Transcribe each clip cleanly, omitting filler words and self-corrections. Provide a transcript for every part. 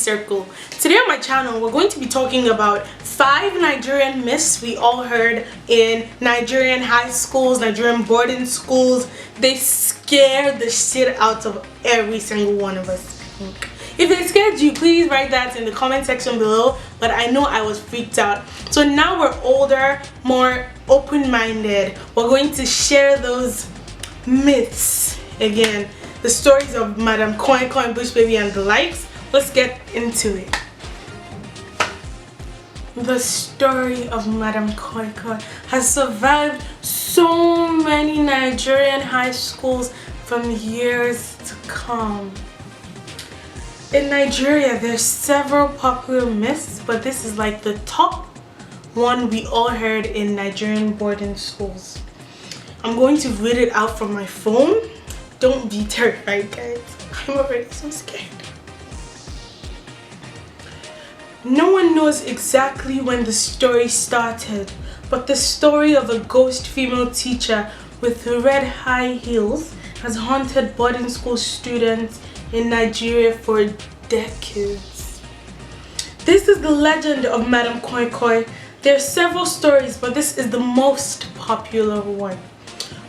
Circle. Today on my channel, we're going to be talking about 5 Nigerian myths we all heard in Nigerian high schools, Nigerian boarding schools. They scare the shit out of every single one of us, I think. If they scared you, please write that in the comment section below, but I know I was freaked out. So now we're older, more open-minded. We're going to share those myths again. The stories of Madam Koi Koi, Bush Baby and the likes. Let's get into it. The story of Madam Koi Koi has survived so many Nigerian high schools from years to come. In Nigeria, there's several popular myths, but this is like the top one we all heard in Nigerian boarding schools. I'm going to read it out from my phone. Don't be terrified, guys. I'm already so scared. No one knows exactly when the story started, but the story of a ghost female teacher with red high heels has haunted boarding school students in Nigeria for decades. This is the legend of Madam Koi Koi. There are several stories, but this is the most popular one.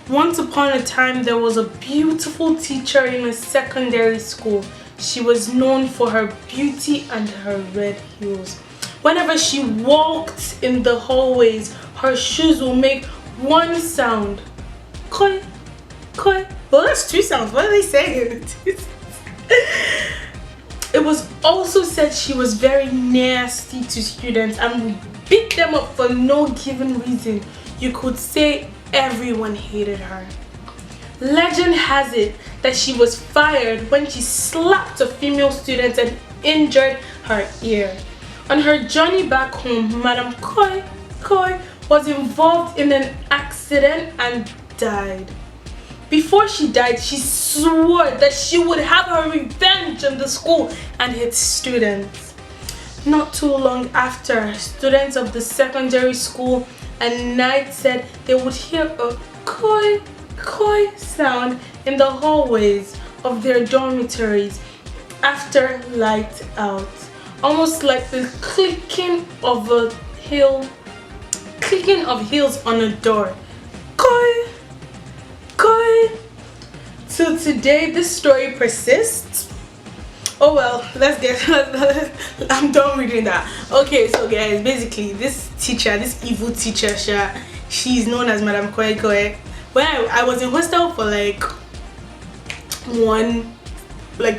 Once upon a time, there was a beautiful teacher in a secondary school. She was known for her beauty and her red heels. Whenever she walked in the hallways, her shoes will make one sound. Koi, koi. Well, that's 2 sounds. What are they saying? It was also said she was very nasty to students and would beat them up for no given reason. You could say everyone hated her. Legend has it that she was fired when she slapped a female student and injured her ear. On her journey back home, Madam Koi Koi was involved in an accident and died. Before she died, she swore that she would have her revenge on the school and its students. Not too long after, students of the secondary school at night said they would hear a koi koi sound in the hallways of their dormitories after light out, almost like the clicking of heels on a door. Koi koi. Till today, this story persists. Oh well, let's get I'm done reading that. Okay, so guys, basically this teacher, this evil teacher, she's known as Madam Koi Koi. When I was in hostel for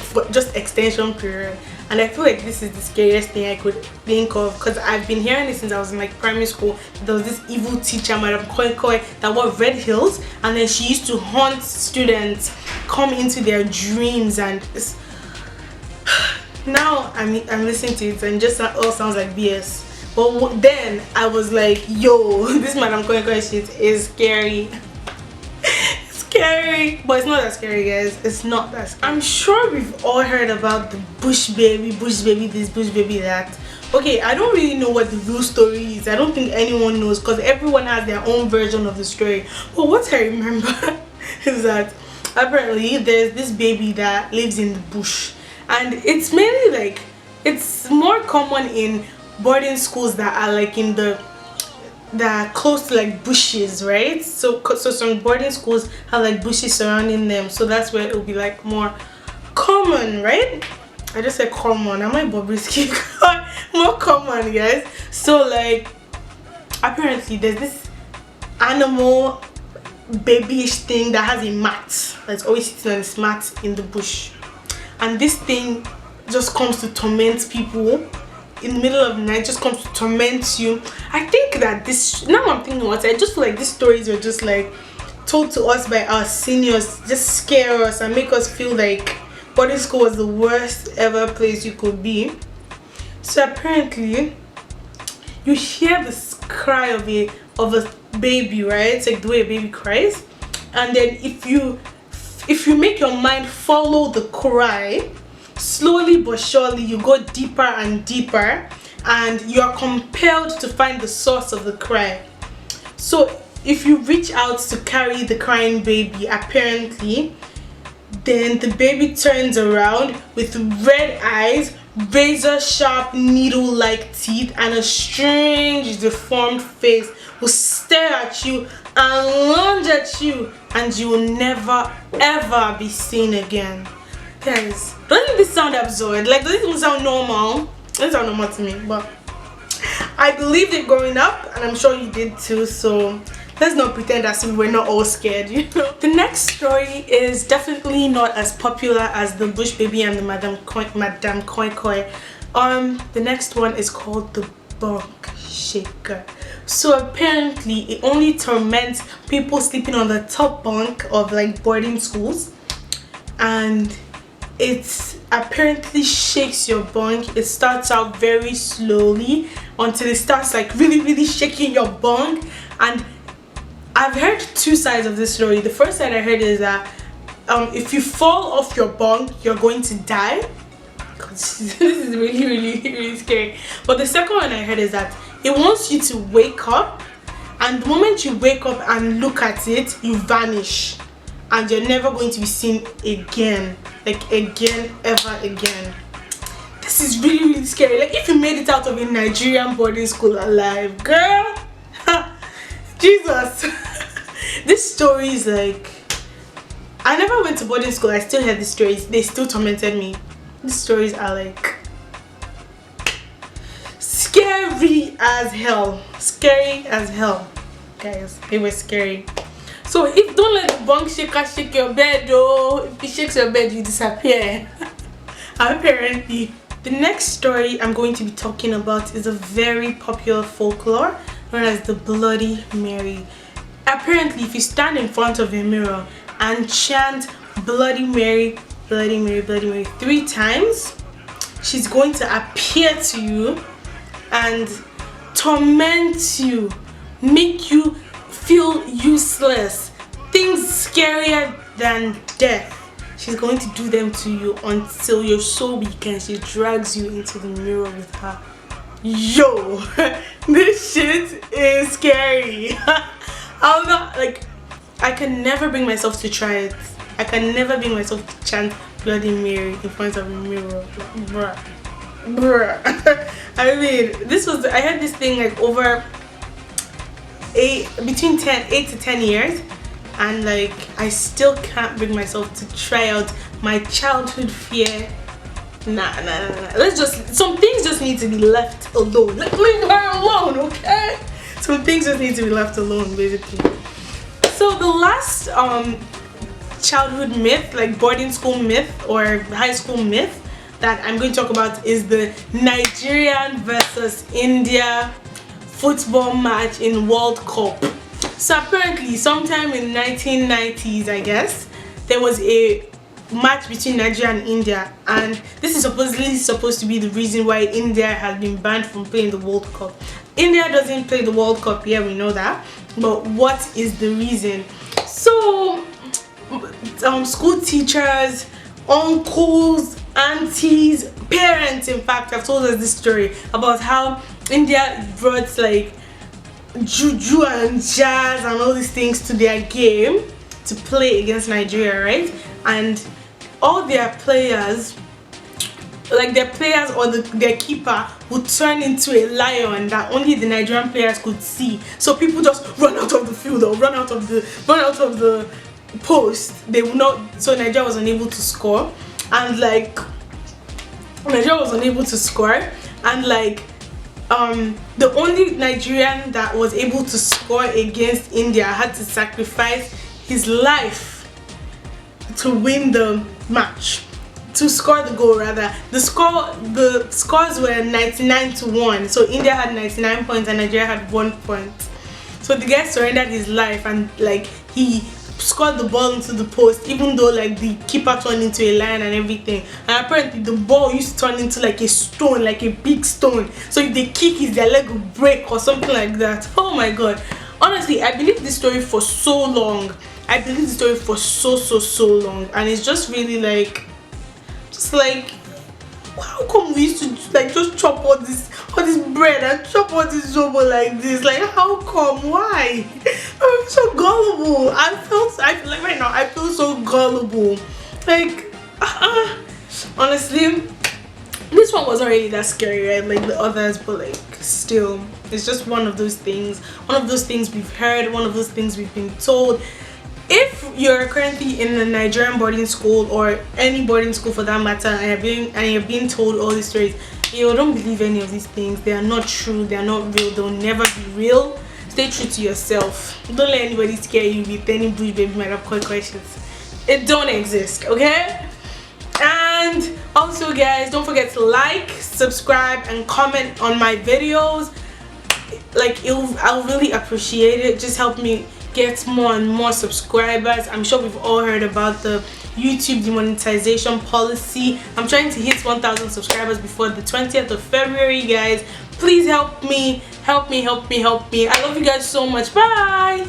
for just extension period, and I feel like this is the scariest thing I could think of, because I've been hearing this since I was in primary school. There was this evil teacher, Madam Koi Koi, that wore red heels, and then she used to haunt students, come into their dreams, and it's now I'm listening to it and just all sounds like BS. But then I was like, yo, this Madam Koi Koi shit is scary. Scary, but it's not that scary, guys. It's not that scary. I'm sure we've all heard about the bush baby this, bush baby that. Okay, I don't really know what the real story is. I don't think anyone knows, because everyone has their own version of the story. But what I remember is that apparently there's this baby that lives in the bush, and it's mainly it's more common in boarding schools that are in that are close to bushes, right? So some boarding schools have bushes surrounding them, so that's where it will be more common, right? I just said common. Am I Bobrisky? More common, guys. So apparently there's this animal babyish thing that has a mat that's always sitting on this mat in the bush, and this thing just comes to torment people in the middle of the night. Just comes to torment you. I think that this, now I'm thinking what, I just feel like these stories were just told to us by our seniors, just scare us and make us feel like boarding school was the worst ever place you could be. So apparently you hear this cry of a baby, right? It's the way a baby cries, and then if you make your mind follow the cry, slowly but surely you go deeper and deeper, and you are compelled to find the source of the cry. So if you reach out to carry the crying baby, apparently then the baby turns around with red eyes, razor sharp needle-like teeth and a strange deformed face will stare at you and lunge at you, and you will never ever be seen again. Guys, doesn't this sound absurd? Like, does it even sound normal? It doesn't sound normal to me, but I believed it growing up, and I'm sure you did too, so let's not pretend as if we're not all scared, you know. The next story is definitely not as popular as the Bush Baby and the Madame Koi Koi. The next one is called the Bunk Shaker. So apparently it only torments people sleeping on the top bunk of like boarding schools, and it apparently shakes your bunk. It starts out very slowly until it starts like really shaking your bunk. And I've heard two sides of this story. The first side I heard is that if you fall off your bunk, you're going to die. This is really scary. But the second one I heard is that it wants you to wake up, and the moment you wake up and look at it, you vanish, and you're never going to be seen again, like again, ever again. This is really scary. Like, if you made it out of a Nigerian boarding school alive, girl, Jesus. This story is like, I never went to boarding school. I still hear these stories. They still tormented me. These stories are like scary as hell. Scary as hell, guys. They were scary. So if don't let the bunk shaker shake your bed, though. If it shakes your bed, you disappear. Apparently. The next story I'm going to be talking about is a very popular folklore known as the Bloody Mary. Apparently, if you stand in front of a mirror and chant Bloody Mary, Bloody Mary, Bloody Mary 3 times, she's going to appear to you and torment you, make you feel useless, things scarier than death. She's going to do them to you until you're so weak and she drags you into the mirror with her. Yo, this shit is scary. I'm not, like, I can never bring myself to try it. I can never bring myself to chant Bloody Mary in front of a mirror. Like, bruh. I mean, I had this thing like over between 8 to 10 years, and like I still can't bring myself to try out my childhood fear. Nah. Some things just need to be left alone. Like, leave her alone, okay? Some things just need to be left alone, basically. So the last childhood myth, like boarding school myth or high school myth that I'm going to talk about is the Nigerian versus India football match in World Cup. So apparently sometime in 1990s, I guess, there was a match between Nigeria and India, and this is supposedly supposed to be the reason why India has been banned from playing the World Cup. India doesn't play the World Cup, yeah, we know that, but what is the reason? So school teachers, uncles, aunties, parents, in fact, have told us this story about how India brought like juju and jazz and all these things to their game to play against Nigeria, right? And all their players, like their players or their keeper, would turn into a lion that only the Nigerian players could see. So people just run out of the field or run out of the post. They would not. So Nigeria was unable to score, and like the only Nigerian that was able to score against India had to sacrifice his life to win the match, to score the goal rather. The scores were 99-1, so India had 99 points and Nigeria had 1 point. So the guy surrendered his life, and like he scored the ball into the post, even though like the keeper turned into a lion and everything. And apparently the ball used to turn into like a stone, like a big stone, so if they kick it, their leg will break or something like that. Oh my god, honestly, I believed this story for so long. I believed the story for so long, and it's just really like, how come we used to like just chop all this bread and chop all this zobo like this? Like, how come? Why? I'm so gullible. I feel like right now I feel so gullible. Like honestly, This one wasn't really that scary, right, like the others, but like still, it's just one of those things we've heard, one of those things we've been told. If you're currently in a Nigerian boarding school or any boarding school for that matter, and you're being told all these stories, don't believe any of these things. They are not true, they are not real, they'll never be real. Stay true to yourself. Don't let anybody scare you with any bush baby might have questions. It don't exist, okay? And also guys, don't forget to like, subscribe, and comment on my videos. Like, I'll really appreciate it. Just help me get more and more subscribers. I'm sure we've all heard about the YouTube demonetization policy. I'm trying to hit 1,000 subscribers before the 20th of February, guys. Please help me. I love you guys so much. Bye.